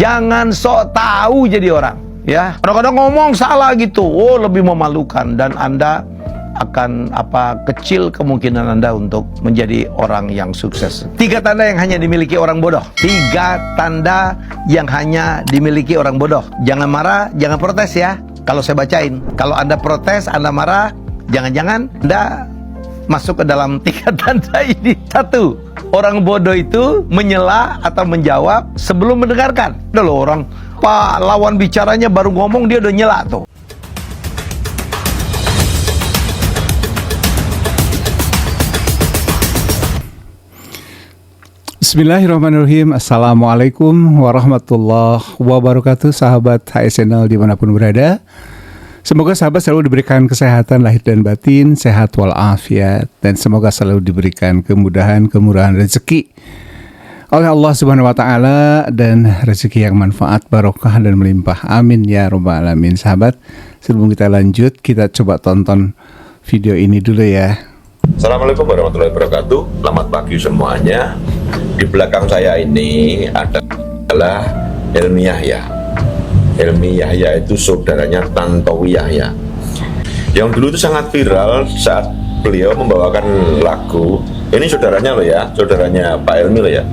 Jangan sok tahu jadi orang, ya. Kadang-kadang ngomong salah gitu, oh lebih memalukan, dan Anda akan kecil kemungkinan Anda untuk menjadi orang yang sukses. 3 tanda yang hanya dimiliki orang bodoh. 3 tanda yang hanya dimiliki orang bodoh. Jangan marah, jangan protes ya. Kalau saya bacain, kalau Anda protes, Anda marah, jangan-jangan Anda masuk ke dalam 3 tanda ini. 1. Orang bodoh itu menyela atau menjawab sebelum mendengarkan. Udah loh, orang Pak lawan bicaranya baru ngomong dia udah nyela tuh. Bismillahirrahmanirrahim. Assalamualaikum warahmatullahi wabarakatuh. Sahabat HSNL dimanapun berada, semoga sahabat selalu diberikan kesehatan lahir dan batin, sehat walafiat, dan semoga selalu diberikan kemudahan, kemurahan rezeki oleh Allah Subhanahu wa taala, dan rezeki yang manfaat, barokah dan melimpah. Amin ya rabbal alamin. Sahabat, sebelum kita lanjut, kita coba tonton video ini dulu ya. Assalamualaikum warahmatullahi wabarakatuh. Selamat pagi semuanya. Di belakang saya ini adalah Helmi Yahya. Helmi Yahya itu saudaranya Tantowi Yahya, yang dulu itu sangat viral saat beliau membawakan lagu. Ini saudaranya loh ya, saudaranya Pak Helmi loh ya.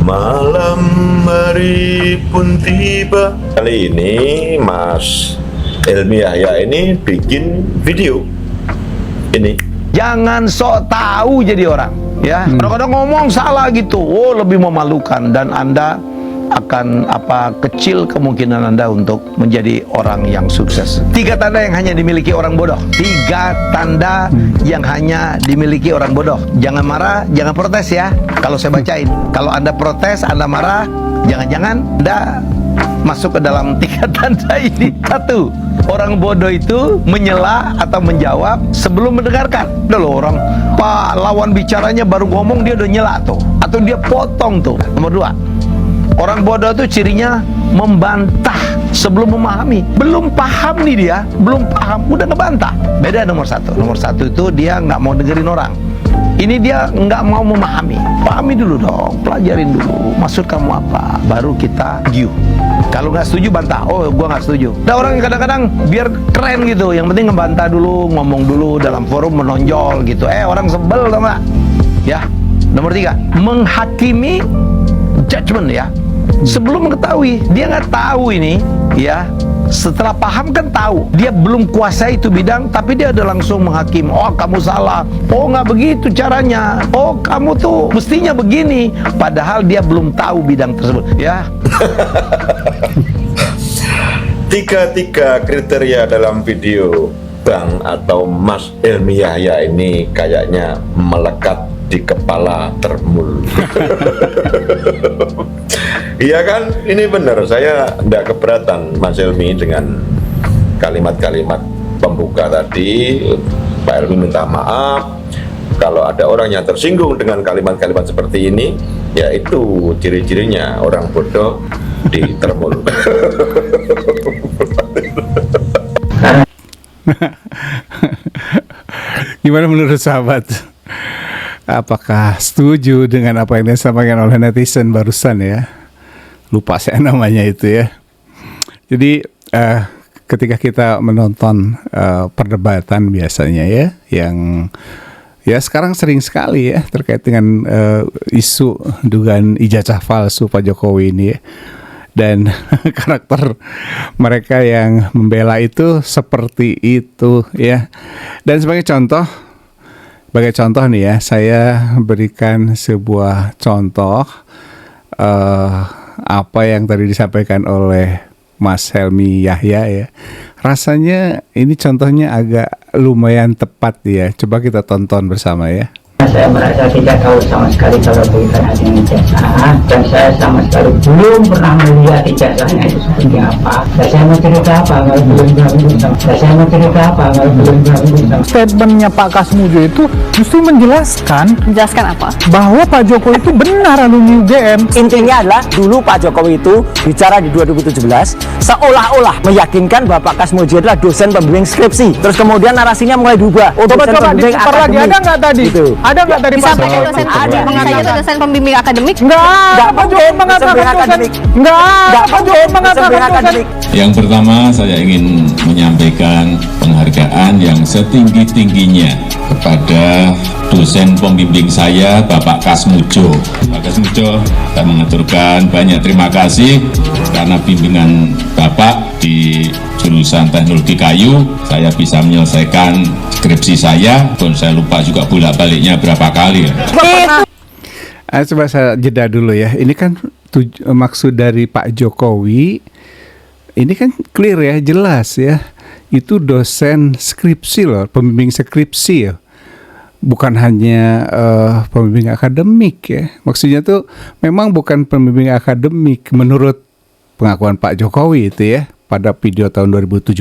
Malam hari pun tiba. Kali ini Mas Helmi Yahya ini bikin video ini. Jangan sok tahu jadi orang, ya. Kadang-kadang ngomong salah gitu, oh lebih memalukan, dan Anda akan kecil kemungkinan Anda untuk menjadi orang yang sukses. 3 tanda yang hanya dimiliki orang bodoh. 3 tanda yang hanya dimiliki orang bodoh. Jangan marah, jangan protes ya. Kalau saya bacain, kalau Anda protes, Anda marah, jangan-jangan Anda masuk ke dalam 3 tanda ini. 1. Orang bodoh itu menyela atau menjawab sebelum mendengarkan. Udah loh, orang Pak lawan bicaranya baru ngomong dia udah nyela tuh, atau dia potong tuh. Nomor 2, orang bodoh itu cirinya membantah sebelum memahami. Belum paham nih dia, belum paham udah ngebantah. Beda nomor 1. Nomor 1 itu dia nggak mau dengerin orang. Ini dia nggak mau memahami. Pahami dulu dong, pelajarin dulu. Maksud kamu apa? Baru kita giu. Kalau nggak setuju bantah. Oh, gua nggak setuju. Nah, orang kadang-kadang biar keren gitu. Yang penting ngebantah dulu, ngomong dulu dalam forum, menonjol gitu. Orang sebel tau nggak? Ya. Nomor 3, menghakimi judgment ya. Sebelum mengetahui, dia nggak tahu ini ya. Setelah paham kan tahu, dia belum kuasai itu bidang, tapi dia udah langsung menghakim. Oh kamu salah, oh nggak begitu caranya, oh kamu tuh mestinya begini, padahal dia belum tahu bidang tersebut ya. 3 kriteria dalam video Bang atau Mas Helmi Yahya ini kayaknya melekat di kepala termul. Iya kan, ini benar, saya tidak keberatan Mas Helmi dengan kalimat-kalimat pembuka tadi. Pak Helmi minta maaf kalau ada orang yang tersinggung dengan kalimat-kalimat seperti ini, ya itu ciri-cirinya orang bodoh di termul. Gimana menurut sahabat? Apakah setuju dengan apa yang disampaikan oleh netizen barusan ya? Lupa saya namanya itu ya. Jadi ketika kita menonton perdebatan biasanya ya, yang ya sekarang sering sekali ya terkait dengan isu dugaan ijazah palsu Pak Jokowi ini ya. Dan karakter mereka yang membela itu seperti itu ya. Dan sebagai contoh nih ya, saya berikan sebuah contoh apa yang tadi disampaikan oleh Mas Helmi Yahya ya. Rasanya ini contohnya agak lumayan tepat ya. Coba kita tonton bersama ya. Saya merasa tidak tahu sama sekali kalau bukan adanya ijazah, dan saya sama sekali belum pernah melihat ijazahnya itu seperti apa. Dan saya mau cerita apa kalau belum Statementnya Pak Kasmujo itu justru menjelaskan apa? bahwa Pak Jokowi itu benar alumni UGM. Intinya adalah dulu Pak Jokowi itu bicara di 2017 seolah-olah meyakinkan bahwa Pak Kasmujo adalah dosen pembimbing skripsi. Terus kemudian narasinya mulai diubah. Coba diputar lagi, ada nggak tadi? Gitu. Ada nggak dari Pak Disampaikan Jokowi? dosen Ada. pembimbing saja itu dosen pembimbing akademik. Enggak, Pak Jokowi mengatakan dosen. akademik. Enggak, Pak Jokowi mengatakan dosen. akademik. Yang pertama, saya ingin menyampaikan penghargaan yang setinggi-tingginya kepada dosen pembimbing saya, Bapak Kasmujo. Pak Kasmujo, saya mengaturkan banyak terima kasih karena bimbingan Bapak di jurusan teknologi kayu, saya bisa menyelesaikan skripsi saya, dan saya lupa juga bolak-baliknya berapa kali. Coba saya jeda dulu ya. Ini kan maksud dari Pak Jokowi, ini kan clear ya, jelas ya. Itu dosen skripsi loh, pembimbing skripsi ya. Bukan hanya pembimbing akademik ya. Maksudnya tuh memang bukan pembimbing akademik menurut pengakuan Pak Jokowi itu ya pada video tahun 2017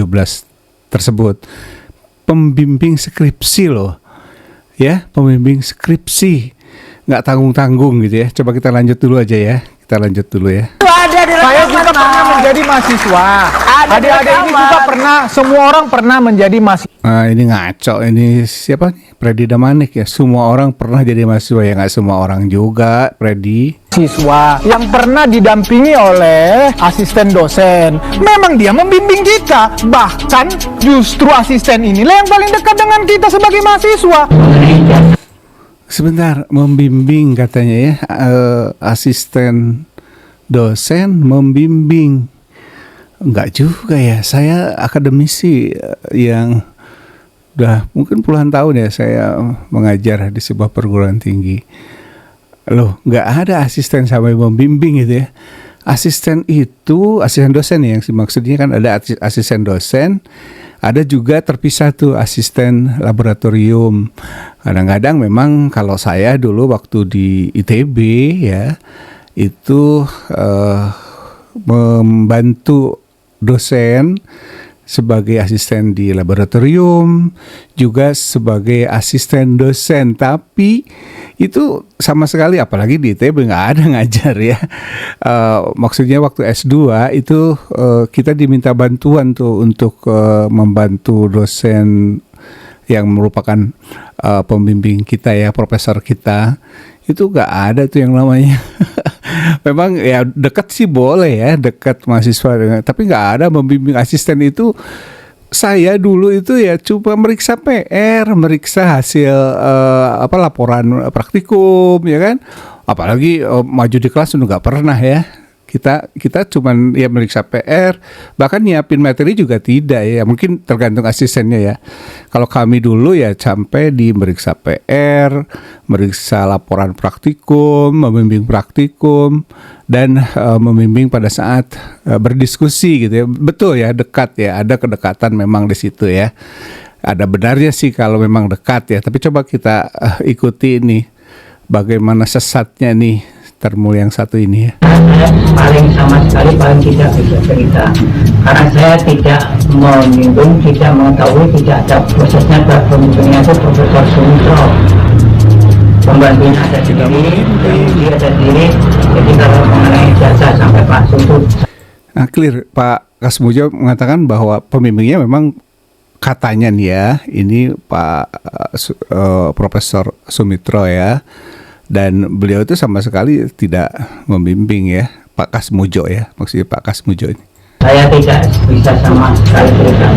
tersebut. Pembimbing skripsi loh. Ya, pembimbing skripsi. Nggak tanggung-tanggung gitu ya. Coba kita lanjut dulu aja ya. Kita lanjut dulu ya. Saya juga pernah menjadi mahasiswa. Adik-adik ini juga pernah, semua orang pernah menjadi mahasiswa. Nah, ini ngaco. Ini siapa nih? Freddy Damanik ya. Semua orang pernah jadi mahasiswa ya, nggak semua orang juga, Freddy. Siswa yang pernah didampingi oleh asisten dosen. Memang dia membimbing kita. Bahkan justru asisten inilah yang paling dekat dengan kita sebagai mahasiswa. Sebentar, membimbing katanya ya, asisten dosen membimbing. Enggak juga ya, saya akademisi yang udah mungkin puluhan tahun ya saya mengajar di sebuah perguruan tinggi. Loh, nggak ada asisten sampai membimbing gitu ya. Asisten itu, asisten dosen ya, yang maksudnya kan ada asisten dosen, ada juga terpisah tuh asisten laboratorium. Kadang-kadang memang kalau saya dulu waktu di ITB ya, itu membantu dosen sebagai asisten di laboratorium, juga sebagai asisten dosen, tapi itu sama sekali, apalagi di ITB nggak ada ngajar ya. Maksudnya waktu S2 itu kita diminta bantuan tuh untuk membantu dosen yang merupakan pembimbing kita ya, profesor kita. Itu nggak ada tuh yang namanya. Memang ya dekat sih boleh ya, dekat mahasiswa, tapi nggak ada membimbing asisten itu. Saya dulu itu ya cuma meriksa PR, meriksa hasil laporan praktikum ya kan. Apalagi maju di kelas itu nggak pernah ya. Kita cuman ya meriksa PR, bahkan nyiapin materi juga tidak ya. Mungkin tergantung asistennya ya. Kalau kami dulu ya sampai di meriksa PR, meriksa laporan praktikum, membimbing praktikum, dan membimbing pada saat berdiskusi gitu ya. Betul ya, dekat ya, ada kedekatan memang di situ ya. Ada benarnya sih kalau memang dekat ya. Tapi coba kita ikuti ini bagaimana sesatnya nih termul yang satu ini ya. Saya paling sama sekali paling tidak bisa cerita karena saya tidak menyinggung, tidak mengetahui, tidak ada prosesnya. Pembimbingnya itu Profesor Sumitro, pembantunya ada sendiri, dia ada sendiri. Jadi kalau mengenai jasa sampai Pak Suntut. Nah, clear, Pak Kasmujo mengatakan bahwa pembimbingnya memang katanya nih ya, ini Pak Profesor Sumitro ya. Dan beliau itu sama sekali tidak membimbing ya, Pak Kasmujo ya, maksudnya Pak Kasmujo ini. Saya tidak bisa sama sekali cerita.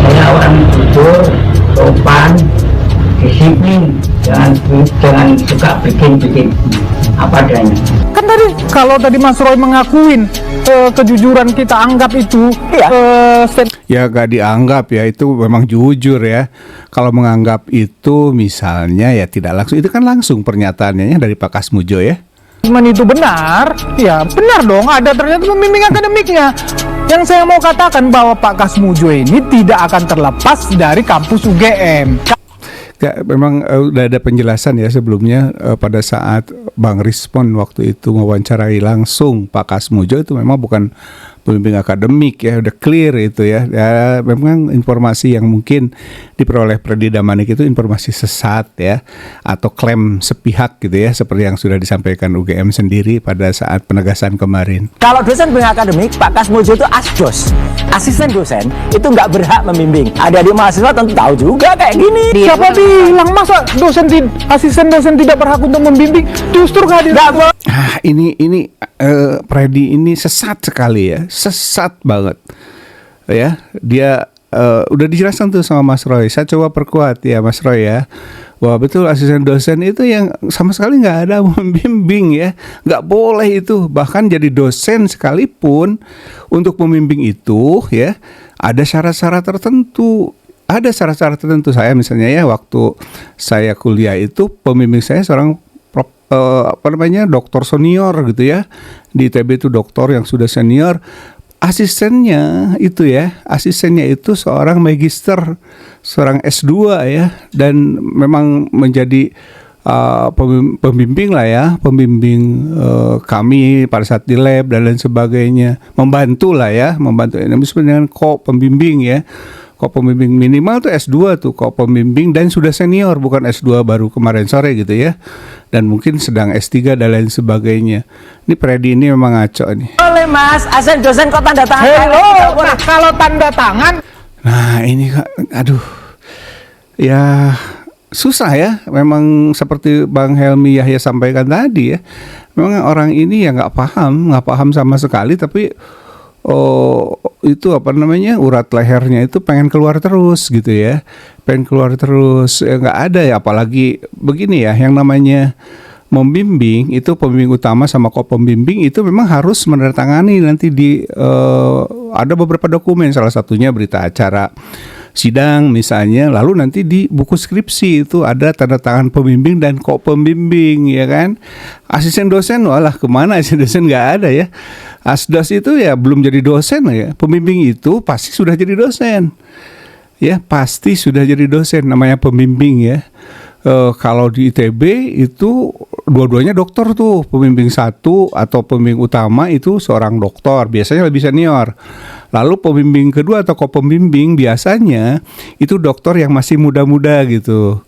Saya orang jujur, sopan, disiplin, jangan suka bikin apa adanya. Kan tadi kalau tadi Mas Roy mengakuin kejujuran kita anggap itu ya gak dianggap ya, itu memang jujur ya. Kalau menganggap itu misalnya ya tidak langsung, itu kan langsung pernyataannya dari Pak Kasmujo ya. itu benar, ya benar dong, ada ternyata pembimbing akademiknya. Yang saya mau katakan bahwa Pak Kasmujo ini tidak akan terlepas dari kampus UGM. Memang udah ada penjelasan ya sebelumnya pada saat Bang Rizpon waktu itu mewawancarai langsung Pak Kasmujo, itu memang bukan pembimbing akademik ya, udah clear itu ya. Ya memang informasi yang mungkin diperoleh Freddy Damanik itu informasi sesat ya, atau klaim sepihak gitu ya, seperti yang sudah disampaikan UGM sendiri pada saat penegasan kemarin. Kalau dosen pembimbing akademik, Pak Kasmujo itu asdos. asisten dosen itu nggak berhak membimbing. Adik-adik mahasiswa tentu tahu juga kayak gini. Siapa bilang masa asisten dosen tidak berhak untuk membimbing? Justru kehadiran Ini Freddy ini sesat sekali ya, sesat banget ya. Dia udah dijelaskan tuh sama Mas Roy. Saya coba perkuat ya Mas Roy ya, wah betul asisten dosen itu yang sama sekali nggak ada membimbing ya, nggak boleh itu. Bahkan jadi dosen sekalipun untuk membimbing itu ya ada syarat-syarat tertentu. Ada syarat-syarat tertentu. Saya misalnya ya waktu saya kuliah itu pembimbing saya seorang doktor senior gitu ya. Di ITB itu doktor yang sudah senior. Asistennya itu seorang magister, seorang S2 ya, dan memang menjadi pembimbing lah ya, pembimbing kami pada saat di lab dan lain sebagainya, membantu ini sebenarnya kok pembimbing ya. Kok pembimbing minimal tuh S2 tuh kok pembimbing, dan sudah senior, bukan S2 baru kemarin sore gitu ya, dan mungkin sedang S3 dan lain sebagainya. Ini Freddy ini memang ngaco nih. Boleh mas, asisten dosen kok tanda tangan? Hello, nah kalau tanda tangan, Nah ini aduh ya susah ya. Memang seperti Bang Helmi Yahya sampaikan tadi ya, memang orang ini ya nggak paham sama sekali, tapi itu urat lehernya itu pengen keluar terus gitu ya, nggak ada ya. Apalagi begini ya, yang namanya membimbing itu pembimbing utama sama pembimbing itu memang harus menandatangani nanti ada beberapa dokumen, salah satunya berita acara sidang misalnya, lalu nanti di buku skripsi itu ada tanda tangan pembimbing dan pembimbing ya kan. Asisten dosen walah kemana, asisten dosen nggak ada ya. Asdos itu ya belum jadi dosen ya, pembimbing itu pasti sudah jadi dosen ya, pasti sudah jadi dosen namanya pembimbing ya. Kalau di ITB itu dua-duanya dokter tuh, pembimbing satu atau pembimbing utama itu seorang dokter, biasanya lebih senior. Lalu pembimbing kedua atau pembimbing biasanya itu dokter yang masih muda-muda gitu.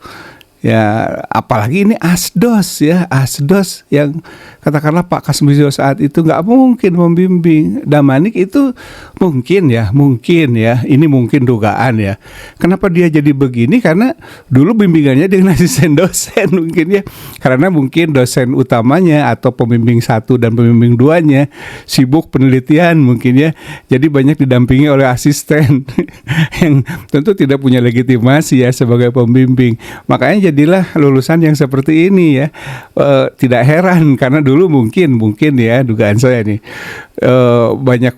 Ya, apalagi ini asdos yang katakanlah Pak Kasmujo saat itu nggak mungkin membimbing. Damanik itu mungkin ya, ini mungkin dugaan ya. Kenapa dia jadi begini? Karena dulu bimbingannya dengan asisten dosen mungkin ya. Karena mungkin dosen utamanya atau pembimbing satu dan pembimbing duanya sibuk penelitian mungkin ya. Jadi banyak didampingi oleh asisten yang tentu tidak punya legitimasi ya sebagai pembimbing. Makanya jadilah lulusan yang seperti ini ya. Tidak heran karena dulu mungkin ya dugaan saya nih banyak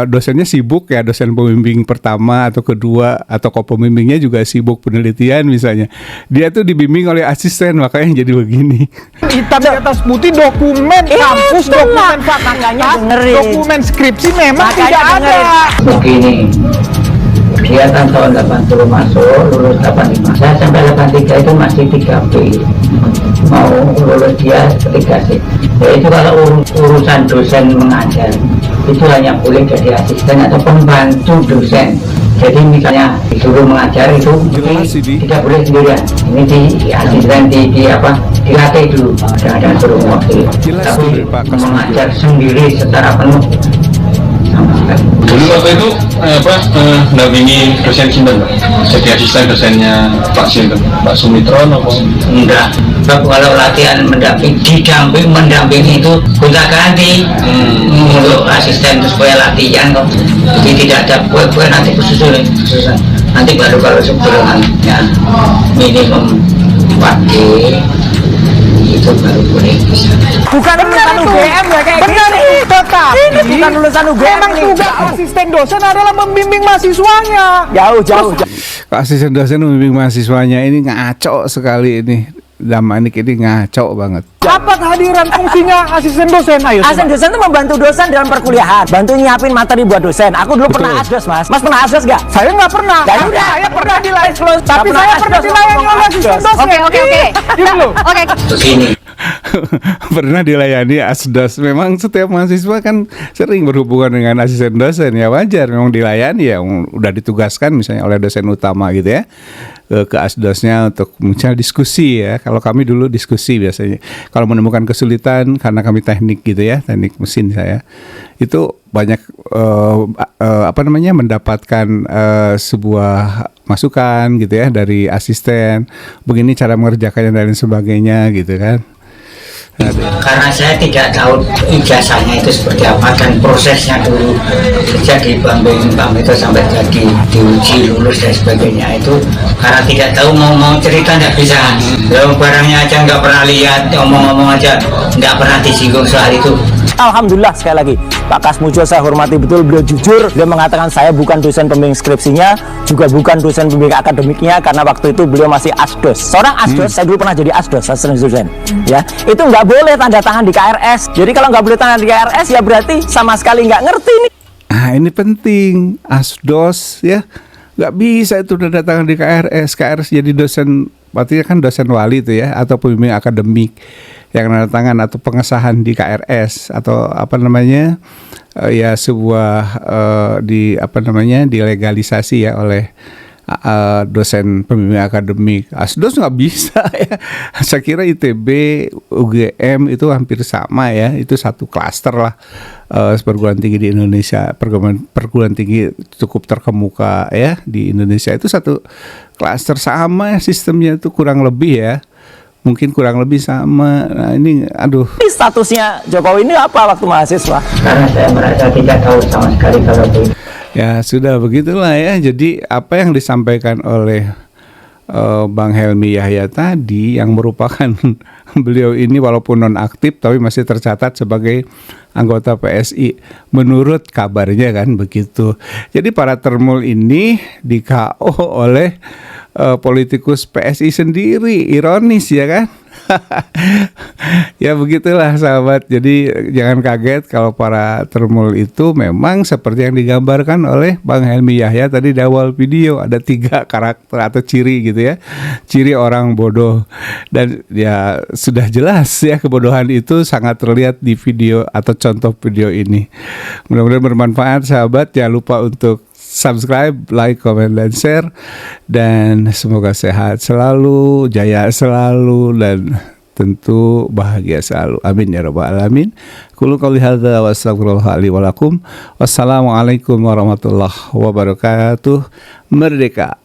dosennya sibuk ya, dosen pembimbing pertama atau kedua atau pembimbingnya juga sibuk penelitian misalnya. Dia tuh dibimbing oleh asisten, makanya jadi begini. hitam di atas putih dokumen kampus, dokumen fakultas, dokumen skripsi memang tidak ada. Begini, dia kan tahun 80 masuk, lulus 85. Saya sampai 83 itu masih 3B. Mau lulus dia 3C. Ya itu kalau urusan dosen mengajar, itu hanya boleh jadi asisten atau pembantu dosen. Jadi misalnya disuruh mengajar itu tidak boleh sendirian. Ini di asisten dilatih dulu. Ada suruh waktu. Tapi mengajar sendiri secara penuh. Dulu waktu itu mendampingi dosen Sinten, jadi asisten dosennya Pak Sinten, Pak Sumitro atau enggak. Kalau latihan mendampingi itu gonta-ganti untuk asisten supaya latihan kok. Jadi tidak ada kue nanti khusus. Nanti baru kalau sebelumnya minimum 4G itu baru boleh bisa. Bukan lulusan UGM ya kayak Benar gini. tetapi Ini bukan lulusan UGM. memang tugas asisten dosen adalah membimbing mahasiswanya. Jauh. Asisten dosen membimbing mahasiswanya ini ngaco sekali ini. Damanik ini ngaco banget. Apa kehadiran fungsinya asisten dosen? Ayo. Asisten dosen itu membantu dosen dalam perkuliahan, bantu nyiapin materi buat dosen. Aku dulu pernah asdos, Mas. Mas pernah asdos gak? Saya nggak pernah. Ya udah, Saya pernah dilayani, tapi pernah saya pernah asdos, dilayani oleh asisten dosen. Oke. Gitu loh. Oke. Begini, pernah dilayani asdos. Memang setiap mahasiswa kan sering berhubungan dengan asisten dosen, ya wajar memang dilayani ya, udah ditugaskan misalnya oleh dosen utama gitu ya ke asdosnya untuk misalnya diskusi ya. Kalau kami dulu diskusi biasanya. Kalau menemukan kesulitan karena kami teknik gitu ya, teknik mesin saya, itu banyak mendapatkan sebuah masukan gitu ya dari asisten, begini cara mengerjakannya dan lain sebagainya gitu kan. Karena saya tidak tahu ijazahnya itu seperti apa dan prosesnya dulu sejak di Bambang itu sampai jadi diuji lulus dan sebagainya itu, karena tidak tahu mau cerita nggak bisa, barangnya aja nggak pernah lihat, omong-omong aja nggak pernah disinggung soal itu. Alhamdulillah sekali lagi Pak Kasmujo saya hormati betul, beliau jujur, beliau mengatakan saya bukan dosen pembimbing skripsinya, juga bukan dosen pembimbing akademiknya, karena waktu itu beliau masih asdos. Seorang asdos, saya dulu pernah jadi asdos, asisten dosen, ya itu nggak boleh tanda tangan di KRS. Jadi kalau nggak boleh tanda di KRS ya berarti sama sekali nggak ngerti nih. Nah ini penting, asdos ya nggak bisa itu tanda tangan di KRS. KRS jadi dosen, berarti kan dosen wali itu ya, atau pembimbing akademik yang tanda tangan atau pengesahan di KRS atau ya sebuah dilegalisasi ya oleh dosen pembimbing akademik. Asdos nggak bisa ya. Saya kira ITB, UGM itu hampir sama ya, itu satu klaster lah. Perguruan tinggi di Indonesia, perguruan tinggi cukup terkemuka ya di Indonesia itu satu klaster, sama sistemnya itu kurang lebih ya. Mungkin kurang lebih sama. Nah ini Ini statusnya Jokowi ini apa waktu mahasiswa? Karena saya merasa tidak tahu sama sekali kalau itu. ya sudah begitulah ya. Jadi apa yang disampaikan oleh Bang Helmi Yahya tadi, yang merupakan beliau ini walaupun non-aktif tapi masih tercatat sebagai anggota PSI menurut kabarnya kan begitu. Jadi para termul ini di KO oleh politikus PSI sendiri, ironis ya kan. Ya begitulah sahabat. Jadi jangan kaget kalau para termul itu memang seperti yang digambarkan oleh Bang Helmi Yahya tadi di awal video. Ada 3 karakter atau ciri gitu ya, ciri orang bodoh. Dan ya sudah jelas ya, kebodohan itu sangat terlihat di video atau contoh video ini. Mudah-mudahan bermanfaat sahabat. Jangan lupa untuk subscribe, like, comment, dan share. Dan semoga sehat selalu, jaya selalu, dan tentu bahagia selalu. Amin ya rabbal alamin. Qul qouli hadza wa astaghfirullah li wa lakum. Wassalamualaikum warahmatullahi wabarakatuh. Merdeka!